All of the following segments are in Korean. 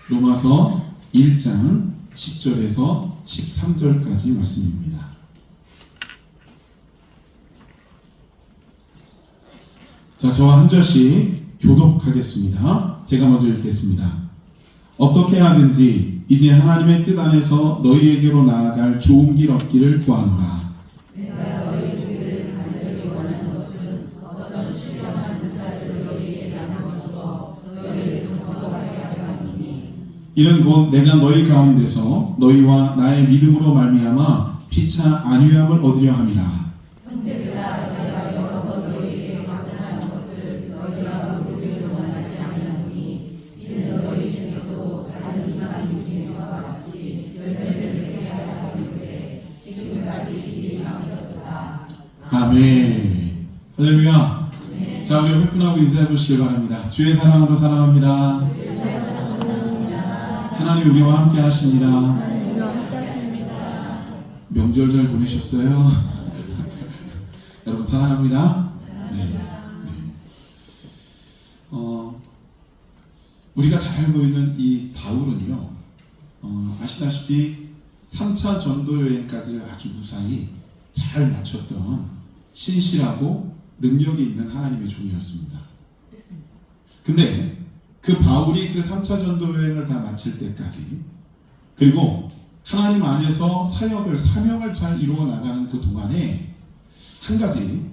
로마서 1장 10절에서 13절까지 말씀입니다. 자, 저와 한 절씩 교독하겠습니다. 제가 먼저 읽겠습니다. 어떻게 하든지 이제 하나님의 뜻 안에서 너희에게로 나아갈 좋은 길 얻기를 구하노라. 내가 너희 보기를 간절히 원하는 것은 어떤 신령한 은사를 너희에게 나누어 주어 너희를 동거하게 하려 함이니 이는 곧 내가 너희 가운데서 너희와 나의 믿음으로 말미암아 피차 안위함을 얻으려 함이라. 형제들아, 내가 여러 번 너희에게 받고자 하는 것을 너희가 모르기를 원하지 아니하노니 이는 너희 중에서도 다른 이가 이 중에서와 같이 열매를 맺게 하려 함이므로 지금까지 길이 막혔도다. 아멘. 할렐루야. 자, 우리 회분하고 인사해 보시길 바랍니다. 주의 사랑으로 사랑합니다. 하나님 우리와 함께 하십니다. 명절 잘 보내셨어요? 여러분 사랑합니다. 네. 우리가 잘 알고 있는 이 바울은요, 아시다시피 3차 전도 여행까지를 아주 무사히 잘 마쳤던 신실하고 능력이 있는 하나님의 종이었습니다. 근데 그 바울이 그 3차 전도 여행을 다 마칠 때까지, 그리고 하나님 안에서 사명을 잘 이루어 나가는 그 동안에 한 가지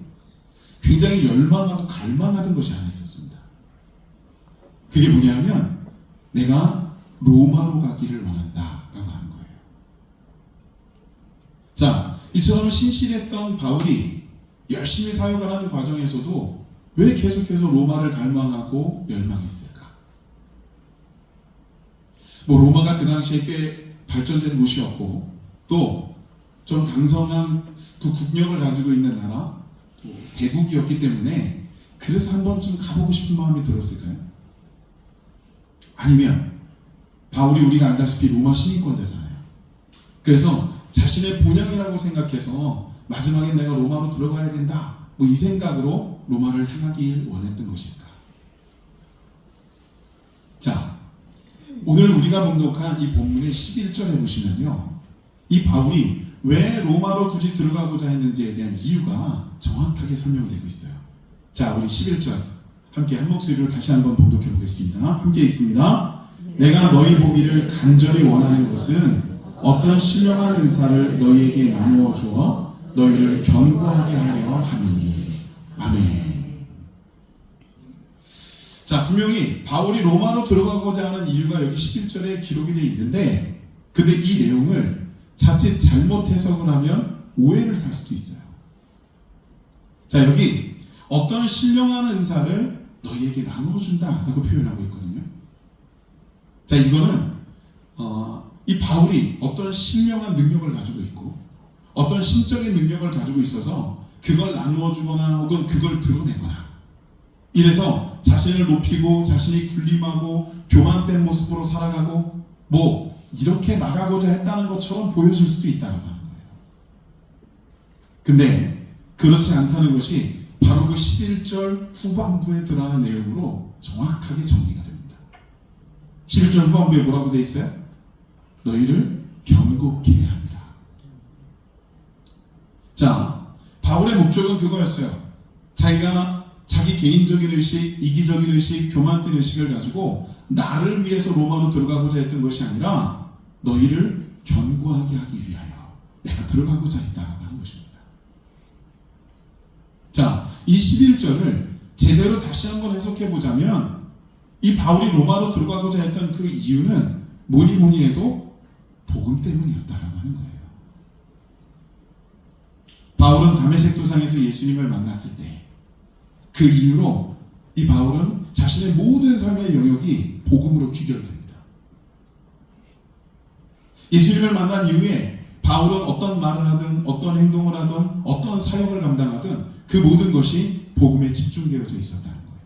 굉장히 열망하고 갈망하던 것이 하나 있었습니다. 그게 뭐냐면 내가 로마로 가기를 원한다 라고 하는 거예요. 자, 이처럼 신실했던 바울이 열심히 사역을 하는 과정에서도 왜 계속해서 로마를 갈망하고 열망했을까? 로마가 그 당시에 꽤 발전된 곳이었고 또 좀 강성한 그 국력을 가지고 있는 나라, 대국이었기 때문에 그래서 한 번쯤 가보고 싶은 마음이 들었을까요? 아니면 바울이 우리가 알다시피 로마 시민권자잖아요. 그래서 자신의 본향이라고 생각해서 마지막에 내가 로마로 들어가야 된다, 이 생각으로 로마를 향하길 원했던 것일까? 자, 오늘 우리가 봉독한 이 본문의 11절에 보시면요, 이 바울이 왜 로마로 굳이 들어가고자 했는지에 대한 이유가 정확하게 설명되고 있어요. 자, 우리 11절 함께 한 목소리로 다시 한번 봉독해 보겠습니다. 함께 읽습니다. 내가 너희 보기를 간절히 원하는 것은 어떤 신령한 은사를 너희에게 나누어 주어 너희를 견고하게 하려 함이니. 아멘. 자, 분명히 바울이 로마로 들어가고자 하는 이유가 여기 11절에 기록이 되어 있는데, 근데 이 내용을 자칫 잘못 해석을 하면 오해를 살 수도 있어요. 자, 여기 어떤 신령한 은사를 너희에게 나누어준다 라고 표현하고 있거든요. 자, 이거는 이 바울이 어떤 신령한 능력을 가지고 있고 어떤 신적인 능력을 가지고 있어서 그걸 나누어주거나 혹은 그걸 드러내거나, 이래서 자신을 높이고 자신이 군림하고 교만된 모습으로 살아가고 이렇게 나가고자 했다는 것처럼 보여질 수도 있다고 하는 거예요. 근데 그렇지 않다는 것이 바로 그 11절 후반부에 들어가는 내용으로 정확하게 정리가 됩니다. 11절 후반부에 뭐라고 되어 있어요? 너희를 견고케 함이라. 자, 바울의 목적은 그거였어요. 자기가 자기 개인적인 의식, 이기적인 의식, 교만된 의식을 가지고 나를 위해서 로마로 들어가고자 했던 것이 아니라 너희를 견고하게 하기 위하여 내가 들어가고자 했다라고 하는 것입니다. 자, 이 11절을 제대로 다시 한번 해석해 보자면 이 바울이 로마로 들어가고자 했던 그 이유는 뭐니 해도 복음 때문이었다라고 하는 거예요. 바울은 다메섹 도상에서 예수님을 만났을 때 그 이후로 이 바울은 자신의 모든 삶의 영역이 복음으로 귀결됩니다. 예수님을 만난 이후에 바울은 어떤 말을 하든 어떤 행동을 하든 어떤 사역을 감당하든 그 모든 것이 복음에 집중되어져 있었다는 거예요.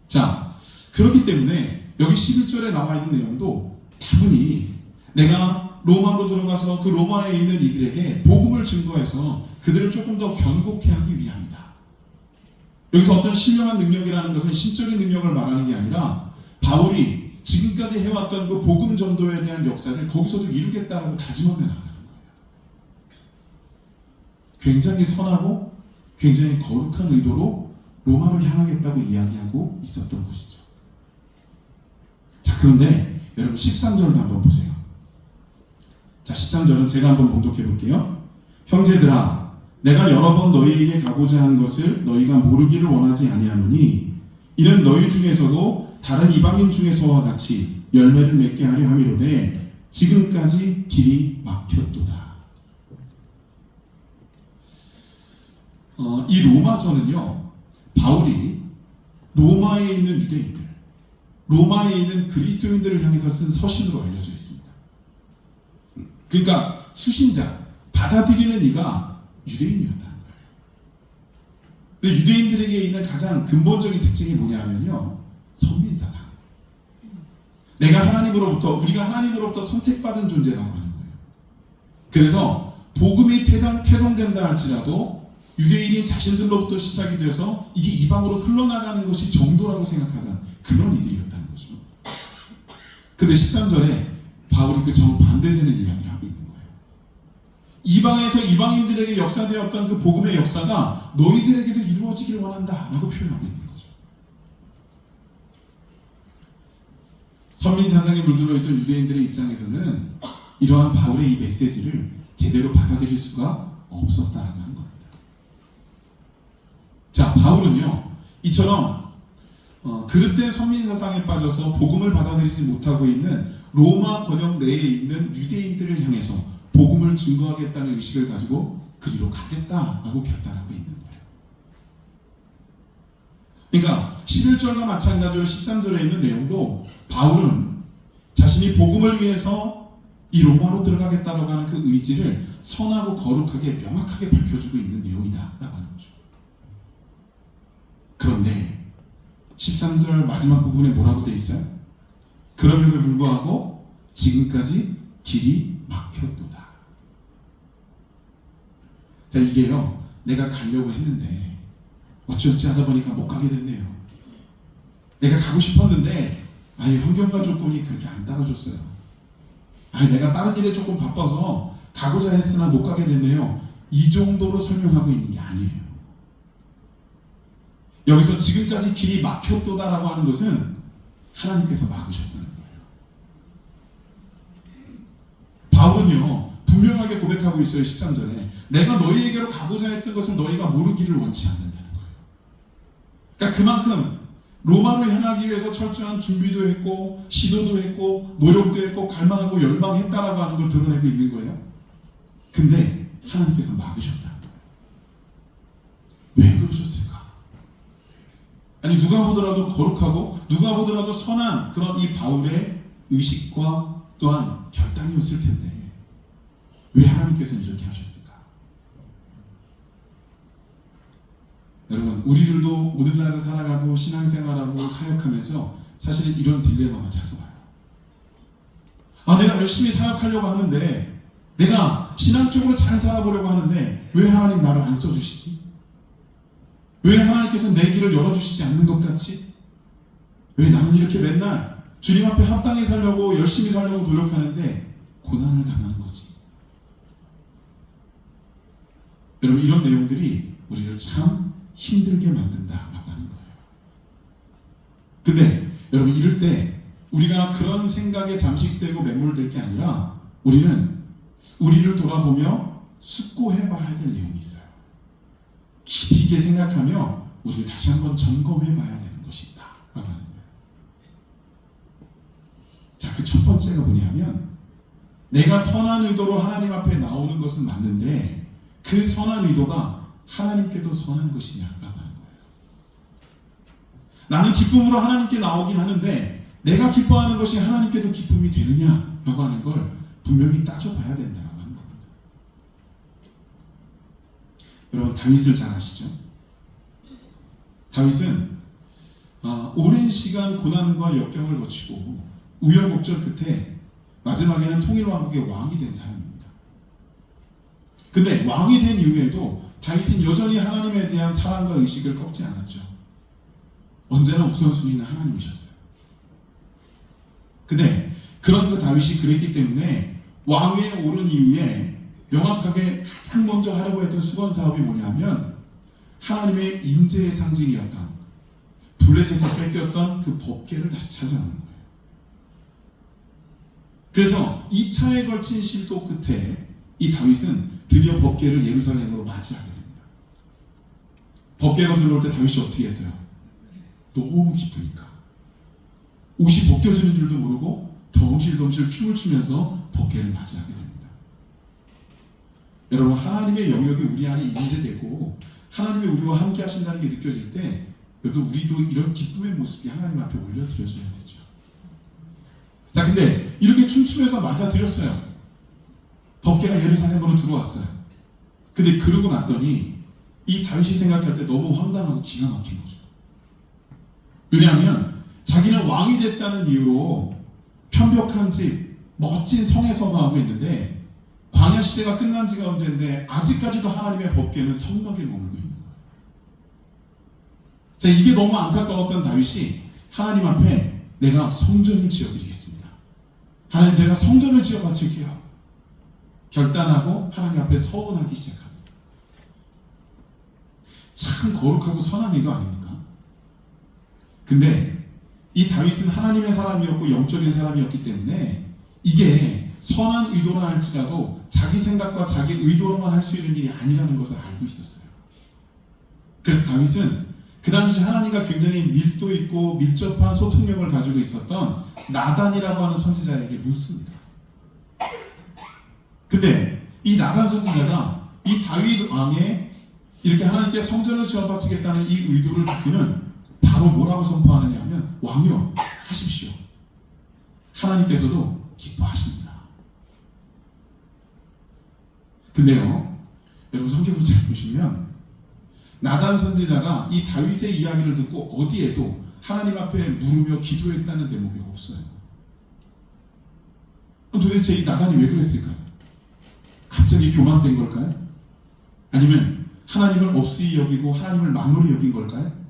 자, 그렇기 때문에 여기 11절에 나와 있는 내용도 다분히 내가 로마로 들어가서 그 로마에 있는 이들에게 복음을 증거해서 그들을 조금 더 견고케 하기 위함이다. 여기서 어떤 신령한 능력이라는 것은 신적인 능력을 말하는 게 아니라 바울이 지금까지 해왔던 그 복음 전도에 대한 역사를 거기서도 이루겠다라고 다짐하며 나가는 거예요. 굉장히 선하고 굉장히 거룩한 의도로 로마로 향하겠다고 이야기하고 있었던 것이죠. 자, 그런데 여러분 13절도 한번 보세요. 자, 13절은 제가 한번 봉독해 볼게요. 형제들아, 내가 여러 번 너희에게 가고자 한 것을 너희가 모르기를 원하지 아니하노니 이는 너희 중에서도 다른 이방인 중에서와 같이 열매를 맺게 하려 함이로되 지금까지 길이 막혔도다. 이 로마서는요, 바울이 로마에 있는 유대인들, 로마에 있는 그리스도인들을 향해서 쓴 서신으로 알려져 있습니다. 그러니까 수신자, 받아들이는 이가 유대인이었다는 거예요. 근데 유대인들에게 있는 가장 근본적인 특징이 뭐냐면요, 선민사상. 내가 하나님으로부터, 우리가 하나님으로부터 선택받은 존재라고 하는 거예요. 그래서 복음이 태동된다 할지라도 유대인이 자신들로부터 시작이 돼서 이게 이방으로 흘러나가는 것이 정도라고 생각하던 그런 이들이었다는 거죠. 근데 13절에 바울이 그 정반대되는 이야기를 하고 있는 거예요. 이방에서 이방인들에게 역사되었던 그 복음의 역사가 너희들에게도 이루어지길 원한다 라고 표현하고 있는 거죠. 선민사상에 물들어 있던 유대인들의 입장에서는 이러한 바울의 이 메시지를 제대로 받아들일 수가 없었다라고 하는 겁니다. 자, 바울은요, 이처럼 그릇된 선민사상에 빠져서 복음을 받아들이지 못하고 있는 로마 권역 내에 있는 유대인들을 향해서 복음을 증거하겠다는 의식을 가지고 그리로 가겠다라고 결단하고 있는 거예요. 그러니까 11절과 마찬가지로 13절에 있는 내용도 바울은 자신이 복음을 위해서 이 로마로 들어가겠다라고 하는 그 의지를 선하고 거룩하게 명확하게 밝혀주고 있는 내용이다라고 하는 거죠. 그런데 13절 마지막 부분에 뭐라고 돼 있어요? 그럼에도 불구하고 지금까지 길이 막혔도다. 자, 이게요, 내가 가려고 했는데 어찌어찌 하다 보니까 못 가게 됐네요. 내가 가고 싶었는데 환경과 조건이 그렇게 안 따라줬어요. 내가 다른 일에 조금 바빠서 가고자 했으나 못 가게 됐네요. 이 정도로 설명하고 있는 게 아니에요. 여기서 지금까지 길이 막혔도다라고 하는 것은 하나님께서 막으셨다는 거예요. 바울은요, 분명하게 고백하고 있어요. 13절에 내가 너희에게로 가고자 했던 것을 너희가 모르기를 원치 않는다는 거예요. 그러니까 그만큼 로마로 향하기 위해서 철저한 준비도 했고 시도도 했고 노력도 했고 갈망하고 열망했다라고 하는 걸 드러내고 있는 거예요. 근데 하나님께서 막으셨다는 거예요. 왜 그러셨을까? 아니, 누가 보더라도 거룩하고 누가 보더라도 선한 그런 이 바울의 의식과 또한 결단이었을 텐데 왜 하나님께서는 이렇게 하셨을까? 여러분, 우리들도 오늘날을 살아가고 신앙생활하고 사역하면서 사실은 이런 딜레마가 찾아와요. 내가 열심히 사역하려고 하는데, 내가 신앙적으로 잘 살아보려고 하는데 왜 하나님 나를 안 써주시지? 왜 하나님께서 내 길을 열어주시지 않는 것 같이? 왜 나는 이렇게 맨날 주님 앞에 합당히 살려고 열심히 살려고 노력하는데 고난을 당하는 거지? 여러분, 이런 내용들이 우리를 참 힘들게 만든다라고 하는 거예요. 근데 여러분, 이럴 때 우리가 그런 생각에 잠식되고 매몰될 게 아니라 우리는 우리를 돌아보며 숙고해봐야 될 내용이 있어요. 깊이 있게 생각하며 우리를 다시 한번 점검해봐야 되는 것이 있다라고 하는 거예요. 자, 그 첫 번째가 뭐냐면 내가 선한 의도로 하나님 앞에 나오는 것은 맞는데 그 선한 의도가 하나님께도 선한 것이냐라고 하는 거예요. 나는 기쁨으로 하나님께 나오긴 하는데 내가 기뻐하는 것이 하나님께도 기쁨이 되느냐라고 하는 걸 분명히 따져봐야 된다라고 하는 겁니다. 여러분, 다윗을 잘 아시죠? 다윗은 오랜 시간 고난과 역경을 거치고 우여곡절 끝에 마지막에는 통일왕국의 왕이 된 사람입니다. 근데 왕이 된 이후에도 다윗은 여전히 하나님에 대한 사랑과 의식을 꺾지 않았죠. 언제나 우선순위는 하나님이셨어요. 근데 그런 그 다윗이 그랬기 때문에 왕위에 오른 이후에 명확하게 가장 먼저 하려고 했던 수건 사업이 뭐냐면 하나님의 임재의 상징이었던 블레셋에서 뺏겼던 그 법궤를 다시 찾아오는 거예요. 그래서 2차에 걸친 실도 끝에 이 다윗은 드디어 법궤를 예루살렘으로 맞이하게 됩니다. 법궤가 들어올 때 다윗이 어떻게 했어요? 너무 기쁘니까 옷이 벗겨지는 줄도 모르고 덩실덩실 춤을 추면서 법궤를 맞이하게 됩니다. 여러분, 하나님의 영역이 우리 안에 임재되고 하나님이 우리와 함께 하신다는 게 느껴질 때 여러분, 우리도 이런 기쁨의 모습이 하나님 앞에 올려드려져야 되죠. 자, 근데 이렇게 춤추면서 맞아들였어요. 법궤가 예루살렘으로 들어왔어요. 근데 그러고 났더니 이 다윗이 생각할 때 너무 황당하고 기가 막힌 거죠. 왜냐하면 자기는 왕이 됐다는 이유로 편벽한 집, 멋진 성에 서거하고 있는데 광야 시대가 끝난 지가 언젠데 아직까지도 하나님의 법궤는 성막에 머물고 있는 거예요. 자, 이게 너무 안타까웠던 다윗이 하나님 앞에 내가 성전을 지어드리겠습니다. 하나님, 제가 성전을 지어 바칠게요. 결단하고 하나님 앞에 서원하기 시작합니다. 참 거룩하고 선한 일도 아닙니까? 근데 이 다윗은 하나님의 사람이었고 영적인 사람이었기 때문에 이게 선한 의도라 할지라도 자기 생각과 자기 의도로만 할 수 있는 일이 아니라는 것을 알고 있었어요. 그래서 다윗은 그 당시 하나님과 굉장히 밀도 있고 밀접한 소통력을 가지고 있었던 나단이라고 하는 선지자에게 묻습니다. 근데 이 나단 선지자가 이 다윗 왕의 이렇게 하나님께 성전을 지어 바치겠다는 이 의도를 듣고는 바로 뭐라고 선포하느냐 하면 왕이여 하십시오. 하나님께서도 기뻐하십니다. 근데요, 여러분 성경을 잘 보시면 나단 선지자가 이 다윗의 이야기를 듣고 어디에도 하나님 앞에 물으며 기도했다는 대목이 없어요. 도대체 이 나단이 왜 그랬을까요? 갑자기 교만된 걸까요? 아니면 하나님을 없이 여기고 하나님을 만홀히 여긴 걸까요?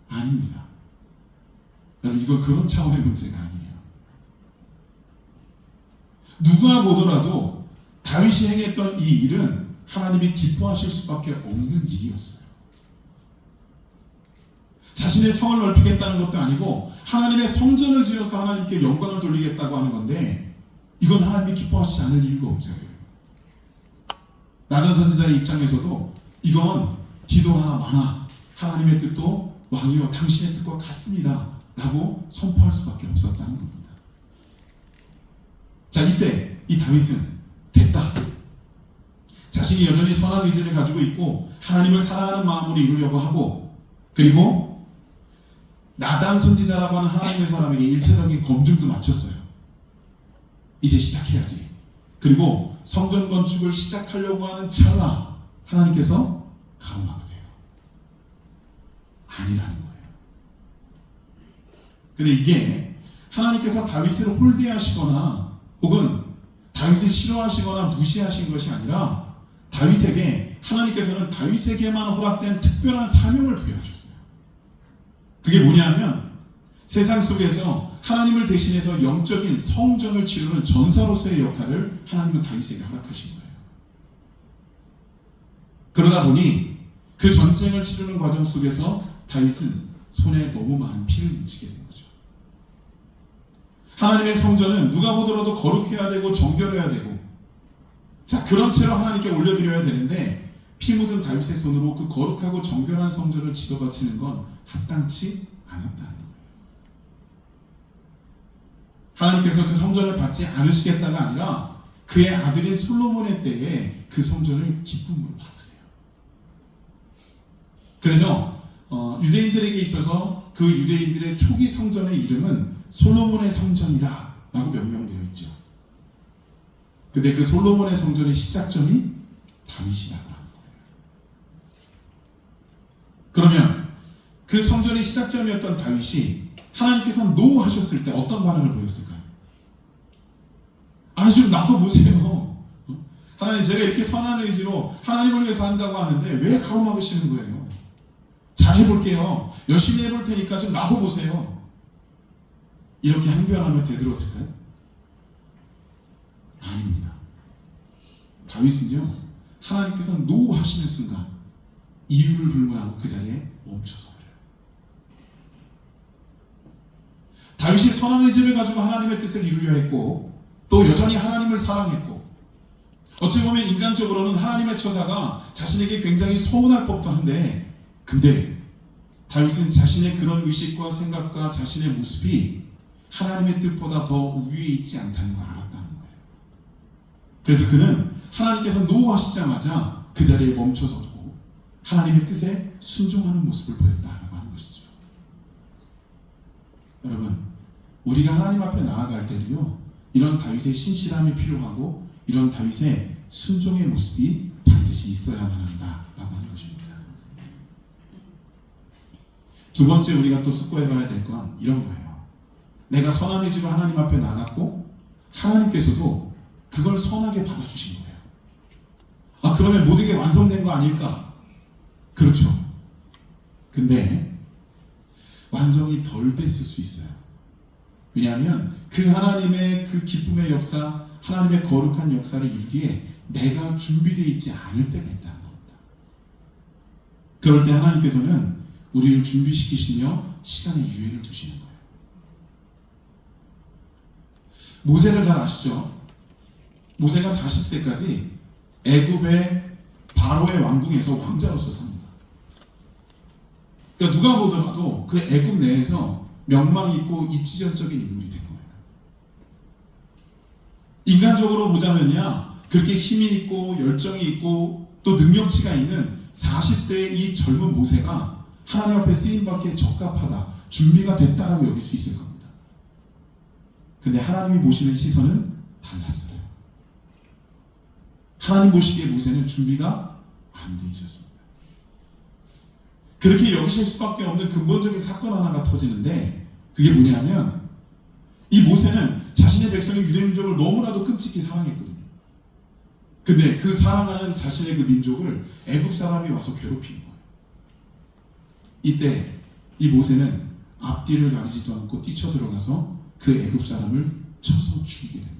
아닙니다. 여러분, 이건 그런 차원의 문제가 아니에요. 누가 보더라도 다윗이 행했던 이 일은 하나님이 기뻐하실 수밖에 없는 일이었어요. 자신의 성을 넓히겠다는 것도 아니고 하나님의 성전을 지어서 하나님께 영광을 돌리겠다고 하는 건데 이건 하나님이 기뻐하시지 않을 이유가 없잖아요. 나단 선지자의 입장에서도 이건 기도 하나 마나 하나님의 뜻도 왕이여 당신의 뜻과 같습니다 라고 선포할 수밖에 없었다는 겁니다. 자, 이때 이 다윗은 됐다. 자신이 여전히 선한 의지를 가지고 있고 하나님을 사랑하는 마음으로 이루려고 하고, 그리고 나단 선지자라고 하는 하나님의 사람에게 일차적인 검증도 마쳤어요. 이제 시작해야지. 그리고 성전 건축을 시작하려고 하는 찰나 하나님께서 가로막으세요. 아니라는 거예요. 근데 이게 하나님께서 다윗을 홀대하시거나 혹은 다윗을 싫어하시거나 무시하신 것이 아니라 다윗에게, 하나님께서는 다윗에게만 허락된 특별한 사명을 부여하셨어요. 그게 뭐냐면 세상 속에서 하나님을 대신해서 영적인 성전을 치르는 전사로서의 역할을 하나님은 다윗에게 허락하신 거예요. 그러다 보니 그 전쟁을 치르는 과정 속에서 다윗은 손에 너무 많은 피를 묻히게 된 거죠. 하나님의 성전은 누가 보더라도 거룩해야 되고 정결해야 되고, 자, 그런 채로 하나님께 올려드려야 되는데 피 묻은 다윗의 손으로 그 거룩하고 정결한 성전을 지어 바치는 건 합당치 않았다는 거예요. 하나님께서 그 성전을 받지 않으시겠다가 아니라 그의 아들인 솔로몬의 때에 그 성전을 기쁨으로 받으세요. 그래서 유대인들에게 있어서 그 유대인들의 초기 성전의 이름은 솔로몬의 성전이다 라고 명명되어 있죠. 근데 그 솔로몬의 성전의 시작점이 다윗이라고 하는 거예요. 그러면 그 성전의 시작점이었던 다윗이 하나님께서 노 하셨을 때 어떤 반응을 보였을까요? 아니, 좀 나도 보세요. 하나님, 제가 이렇게 선한 의지로 하나님을 위해서 한다고 하는데 왜 가로막으시는 거예요? 잘 해볼게요. 열심히 해볼 테니까 좀 나도 보세요. 이렇게 항변하며 대들었을까요? 아닙니다. 다윗은요, 하나님께서 노 하시는 순간 이유를 불문하고 그 자리에 멈춰서 버려요. 다윗이 선한 의지를 가지고 하나님의 뜻을 이루려 했고, 또 여전히 하나님을 사랑했고, 어찌 보면 인간적으로는 하나님의 처사가 자신에게 굉장히 서운할 법도 한데, 근데 다윗은 자신의 그런 의식과 생각과 자신의 모습이 하나님의 뜻보다 더 위에 있지 않다는 걸 알았다는 거예요. 그래서 그는 하나님께서 노하시자마자 그 자리에 멈춰섰고 하나님의 뜻에 순종하는 모습을 보였다라고 하는 것이죠. 여러분, 우리가 하나님 앞에 나아갈 때도요, 이런 다윗의 신실함이 필요하고 이런 다윗의 순종의 모습이 반드시 있어야만 한다라고 하는 것입니다. 두 번째 우리가 또 숙고해봐야 될 건 이런 거예요. 내가 선한 의지로 하나님 앞에 나갔고 하나님께서도 그걸 선하게 받아주신 거예요. 아, 그러면 모든 게 완성된 거 아닐까? 그렇죠. 근데 완성이 덜 됐을 수 있어요. 왜냐하면 그 하나님의 그 기쁨의 역사, 하나님의 거룩한 역사를 이루기에 내가 준비되어 있지 않을 때가 있다는 겁니다. 그럴 때 하나님께서는 우리를 준비시키시며 시간의 유예를 두시는 거예요. 모세를 잘 아시죠? 모세가 40세까지 애굽의 바로의 왕궁에서 왕자로서 삽니다. 그러니까 누가 보더라도 그 애굽 내에서 명망 있고 이치전적인 인물이 된 거예요. 인간적으로 보자면야 그렇게 힘이 있고 열정이 있고 또 능력치가 있는 40대의 이 젊은 모세가 하나님 앞에 쓰임받기에 적합하다, 준비가 됐다라고 여길 수 있을 겁니다. 근데 하나님이 보시는 시선은 달랐어요. 하나님 보시기에 모세는 준비가 안 돼 있었습니다. 그렇게 여기실 수밖에 없는 근본적인 사건 하나가 터지는데, 그게 뭐냐면 이 모세는 자신의 백성인 유대민족을 너무나도 끔찍히 사랑했거든요. 근데 그 사랑하는 자신의 그 민족을 애굽 사람이 와서 괴롭히는 거예요. 이때 이 모세는 앞뒤를 가리지도 않고 뛰쳐들어가서 그 애굽 사람을 쳐서 죽이게 됩니다.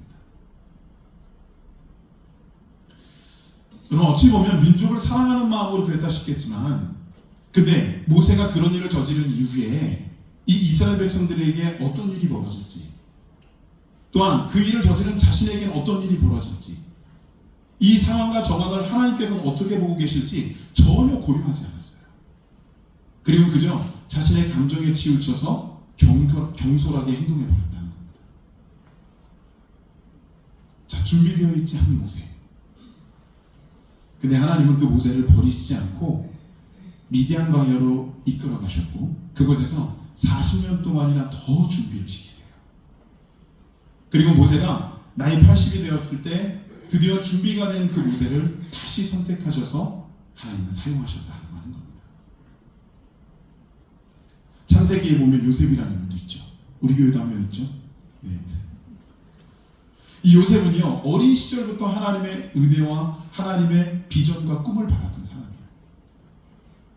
여러분, 어찌 보면 민족을 사랑하는 마음으로 그랬다 싶겠지만, 근데 모세가 그런 일을 저지른 이후에 이 이스라엘 백성들에게 어떤 일이 벌어질지, 또한 그 일을 저지른 자신에게는 어떤 일이 벌어질지, 이 상황과 정황을 하나님께서는 어떻게 보고 계실지 전혀 고려하지 않았어요. 그리고 그저 자신의 감정에 치우쳐서 경솔하게 행동해버렸다는 겁니다. 자, 준비되어 있지 않은 모세. 근데 하나님은 그 모세를 버리시지 않고 미디안 광야로 이끌어 가셨고 그곳에서 40년 동안이나 더 준비를 시키세요. 그리고 모세가 나이 80이 되었을 때 드디어 준비가 된 그 모세를 다시 선택하셔서 하나님은 사용하셨다는 하는 겁니다. 창세기에 보면 요셉이라는 인물도 있죠. 우리 교회도 한 명 있죠. 네. 이 요셉은요, 어린 시절부터 하나님의 은혜와 하나님의 비전과 꿈을 받았던 사람이에요.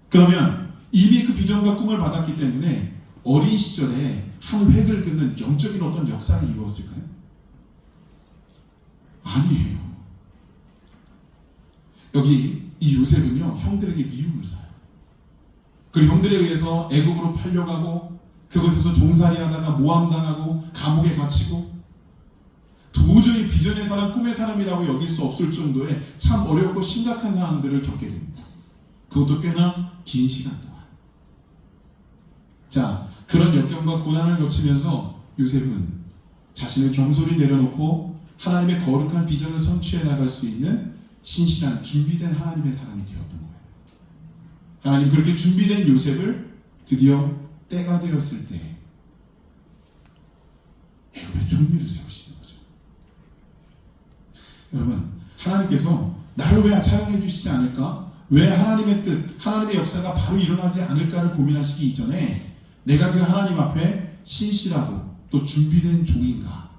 그러면 이미 그 비전과 꿈을 받았기 때문에 어린 시절에 한 획을 긋는 영적인 어떤 역사를 이루었을까요? 아니에요. 여기 이 요셉은요, 형들에게 미움을 사요. 그리고 형들에 의해서 애굽으로 팔려가고 그곳에서 종살이 하다가 모함당하고 감옥에 갇히고 도저히 비전의 사람, 꿈의 사람이라고 여길 수 없을 정도의 참 어렵고 심각한 상황들을 겪게 됩니다. 그것도 꽤나 긴 시간 동안. 자, 그런 역경과 고난을 거치면서 요셉은 자신을 경솔히 내려놓고 하나님의 거룩한 비전을 성취해 나갈 수 있는 신실한 준비된 하나님의 사람이 되었던 거예요. 하나님 그렇게 준비된 요셉을 드디어 때가 되었을 때 애굽의 총리로 세우시는 거죠. 여러분, 하나님께서 나를 왜 사용해 주시지 않을까? 왜 하나님의 뜻, 하나님의 역사가 바로 일어나지 않을까를 고민하시기 이전에 내가 그 하나님 앞에 신실하고 또 준비된 종인가,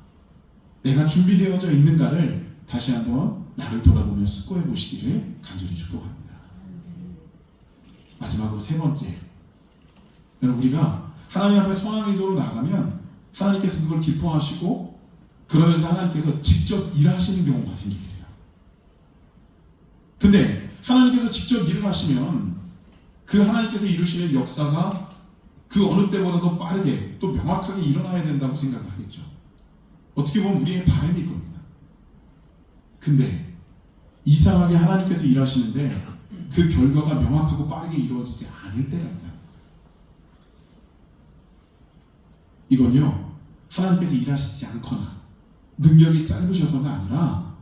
내가 준비되어져 있는가를 다시 한번 나를 돌아보며 숙고해 보시기를 간절히 축복합니다. 마지막으로 세 번째, 여러분, 우리가 하나님 앞에 선한 의도로 나가면 하나님께서 하나님께서 그걸 기뻐하시고 그러면서 하나님께서 직접 일하시는 경우가 생기게 돼요. 근데 하나님께서 직접 일을 하시면 그 하나님께서 이루시는 역사가 그 어느 때보다도 빠르게 또 명확하게 일어나야 된다고 생각을 하겠죠. 어떻게 보면 우리의 바람일 겁니다. 근데 이상하게 하나님께서 일하시는데 그 결과가 명확하고 빠르게 이루어지지 않을 때가 있다. 이건요, 하나님께서 일하시지 않거나 능력이 짧으셔서가 아니라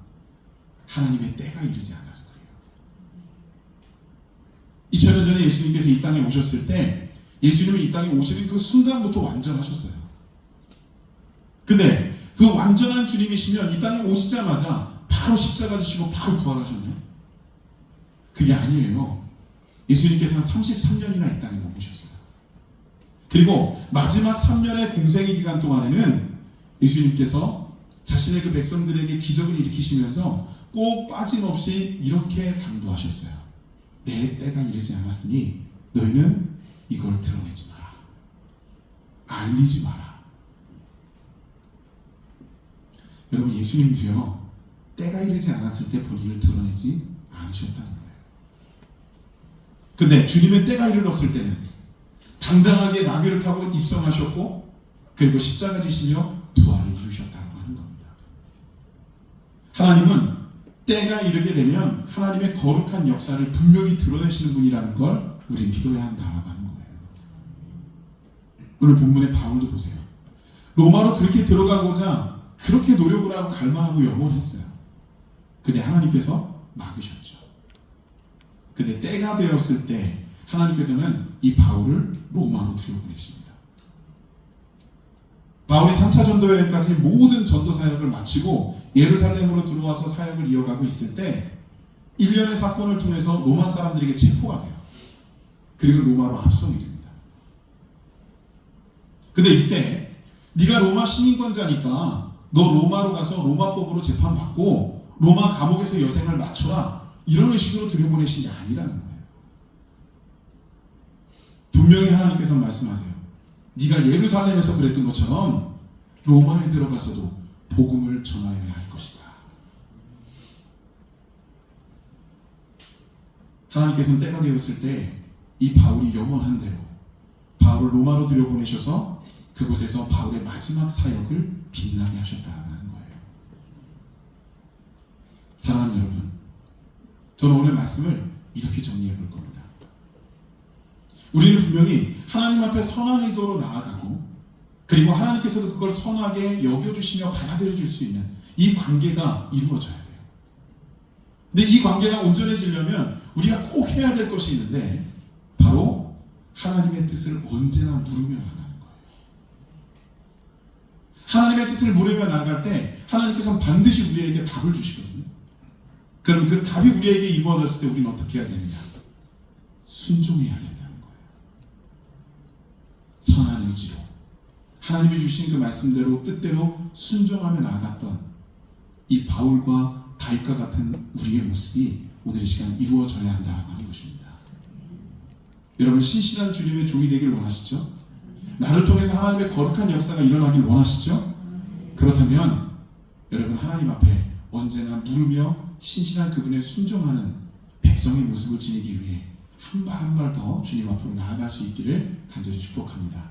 하나님의 때가 이르지 않아서 그래요. 2000년 전에 예수님께서 이 땅에 오셨을 때 예수님이 이 땅에 오시는 그 순간부터 완전하셨어요. 근데 그 완전한 주님이시면 이 땅에 오시자마자 바로 십자가 지시고 바로 부활하셨나요? 그게 아니에요. 예수님께서는 33년이나 이 땅에 머무셨어요. 그리고 마지막 3년의 공생의 기간 동안에는 예수님께서 자신의 그 백성들에게 기적을 일으키시면서 꼭 빠짐없이 이렇게 당부하셨어요. 내 때가 이르지 않았으니 너희는 이걸 드러내지 마라. 알리지 마라. 여러분, 예수님도요, 때가 이르지 않았을 때 본인을 드러내지 않으셨다는 거예요. 근데 주님의 때가 이르렀을 때는 당당하게 나귀를 타고 입성하셨고 그리고 십자가 지시며 부활을 이루셨다고 하는 겁니다. 하나님은 때가 이르게 되면 하나님의 거룩한 역사를 분명히 드러내시는 분이라는 걸 우린 믿어야 한다라고 하는 거예요. 오늘 본문의 바울도 보세요. 로마로 그렇게 들어가고자 그렇게 노력을 하고 갈망하고 염원했어요. 근데 하나님께서 막으셨죠. 근데 때가 되었을 때 하나님께서는 이 바울을 로마로 들여보내십니다. 바울이 3차 전도 여행까지 모든 전도 사역을 마치고 예루살렘으로 들어와서 사역을 이어가고 있을 때 일련의 사건을 통해서 로마 사람들에게 체포가 돼요. 그리고 로마로 압송이 됩니다. 근데 이때 네가 로마 시민권자니까 너 로마로 가서 로마법으로 재판받고 로마 감옥에서 여생을 마쳐라, 이런 식으로 들여보내신 게 아니라는 거예요. 분명히 하나님께서 말씀하세요. 네가 예루살렘에서 그랬던 것처럼 로마에 들어가서도 복음을 전하여야 할 것이다. 하나님께서는 때가 되었을 때 이 바울이 염원한 대로 바울을 로마로 들여보내셔서 그곳에서 바울의 마지막 사역을 빛나게 하셨다는 거예요. 사랑하는 여러분, 저는 오늘 말씀을 이렇게 정리해 볼 겁니다. 우리는 분명히 하나님 앞에 선한 의도로 나아가고 그리고 하나님께서도 그걸 선하게 여겨주시며 받아들여 줄 수 있는 이 관계가 이루어져야 돼요. 근데 이 관계가 온전해지려면 우리가 꼭 해야 될 것이 있는데 바로 하나님의 뜻을 언제나 물으며 나가는 거예요. 하나님의 뜻을 물으며 나아갈 때 하나님께서는 반드시 우리에게 답을 주시거든요. 그럼 그 답이 우리에게 이루어졌을 때 우리는 어떻게 해야 되느냐? 순종해야 된다는 거예요. 선한 의지로 하나님이 주신 그 말씀대로 뜻대로 순종하며 나아갔던 이 바울과 다윗과 같은 우리의 모습이 오늘 이 시간 이루어져야 한다고 하는 것입니다. 여러분, 신실한 주님의 종이 되길 원하시죠? 나를 통해서 하나님의 거룩한 역사가 일어나길 원하시죠? 그렇다면 여러분, 하나님 앞에 언제나 물으며 신실한 그분의 순종하는 백성의 모습을 지니기 위해 한 발 한 발 더 주님 앞으로 나아갈 수 있기를 간절히 축복합니다.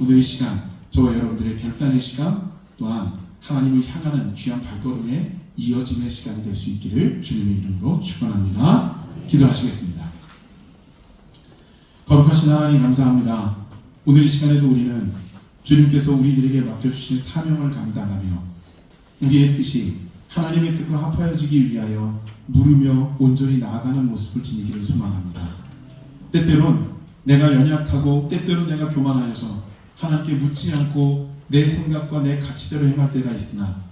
오늘 이 시간 저와 여러분들의 결단의 시간, 또한 하나님을 향하는 귀한 발걸음의 이어짐의 시간이 될 수 있기를 주님의 이름으로 축원합니다. 기도하시겠습니다. 거룩하신 하나님, 감사합니다. 오늘 이 시간에도 우리는 주님께서 우리들에게 맡겨주신 사명을 감당하며 우리의 뜻이 하나님의 뜻과 합하여지기 위하여 물으며 온전히 나아가는 모습을 지니기를 소망합니다. 때때론 내가 연약하고 때때론 내가 교만하여서 하나님께 묻지 않고 내 생각과 내 가치대로 행할 때가 있으나,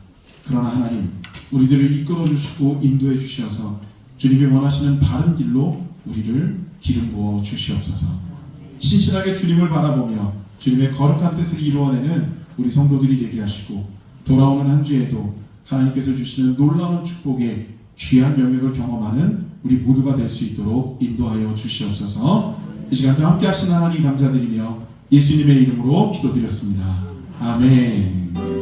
그러나 하나님, 우리들을 이끌어 주시고 인도해 주시어서 주님이 원하시는 바른 길로 우리를 기름 부어 주시옵소서. 신실하게 주님을 바라보며 주님의 거룩한 뜻을 이루어내는 우리 성도들이 되게 하시고, 돌아오는 한 주에도 하나님께서 주시는 놀라운 축복의 귀한 영역을 경험하는 우리 모두가 될 수 있도록 인도하여 주시옵소서. 이 시간도 함께 하신 하나님 감사드리며 예수님의 이름으로 기도드렸습니다. 아멘.